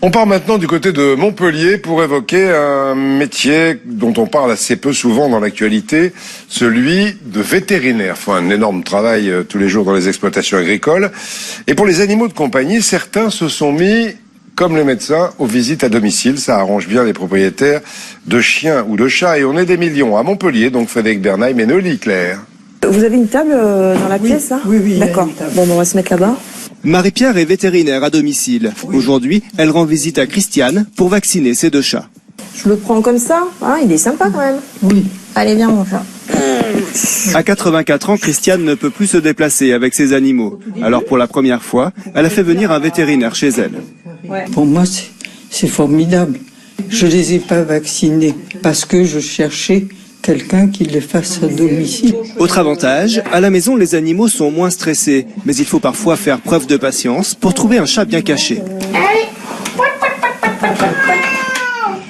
On part maintenant du côté de Montpellier pour évoquer un métier dont on parle assez peu souvent dans l'actualité, celui de vétérinaire. Faut un énorme travail tous les jours dans les exploitations agricoles. Et pour les animaux de compagnie, certains se sont mis, comme les médecins, aux visites à domicile. Ça arrange bien les propriétaires de chiens ou de chats. Et on est des millions à Montpellier, donc Frédéric Bernheim et Noélie Claire. Vous avez une table dans la pièce, là ? Oui. D'accord. Bon, on va se mettre là-bas. Marie-Pierre est vétérinaire à domicile. Aujourd'hui, elle rend visite à Christiane pour vacciner ses 2 chats. Je le prends comme ça, hein, il est sympa quand même. Oui. Allez, viens mon chat. À 84 ans, Christiane ne peut plus se déplacer avec ses animaux. Alors pour la première fois, elle a fait venir un vétérinaire chez elle. Pour moi, c'est formidable. Je les ai pas vaccinés parce que je cherchais quelqu'un qui les fasse à domicile. Autre avantage, à la maison, les animaux sont moins stressés. Mais il faut parfois faire preuve de patience pour trouver un chat bien caché.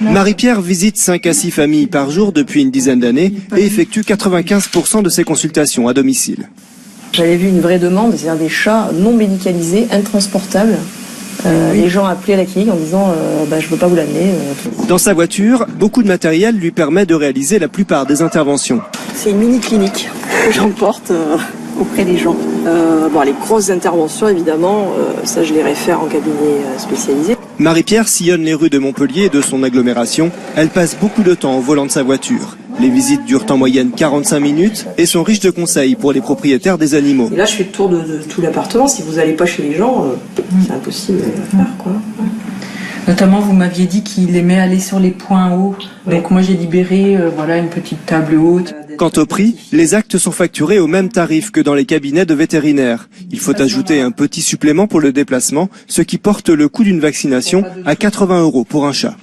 Marie-Pierre visite 5 à 6 familles par jour depuis une dizaine d'années et effectue 95% de ses consultations à domicile. J'avais vu une vraie demande, c'est-à-dire des chats non médicalisés, intransportables. Les gens appelaient à la clinique en disant je peux pas vous l'amener. Dans sa voiture, beaucoup de matériel lui permet de réaliser la plupart des interventions. C'est une mini-clinique que j'emporte auprès des gens. Les grosses interventions, évidemment, ça je les réfère en cabinet spécialisé. Marie-Pierre sillonne les rues de Montpellier et de son agglomération. Elle passe beaucoup de temps au volant de sa voiture. Les visites durent en moyenne 45 minutes et sont riches de conseils pour les propriétaires des animaux. Et là, je fais le tour de tout l'appartement. Si vous n'allez pas chez les gens, c'est impossible à faire, quoi. Notamment, vous m'aviez dit qu'il aimait aller sur les points hauts. Donc moi, j'ai libéré une petite table haute. Quant au prix, les actes sont facturés au même tarif que dans les cabinets de vétérinaires. Il faut ajouter un petit supplément pour le déplacement, ce qui porte le coût d'une vaccination à 80 € pour un chat.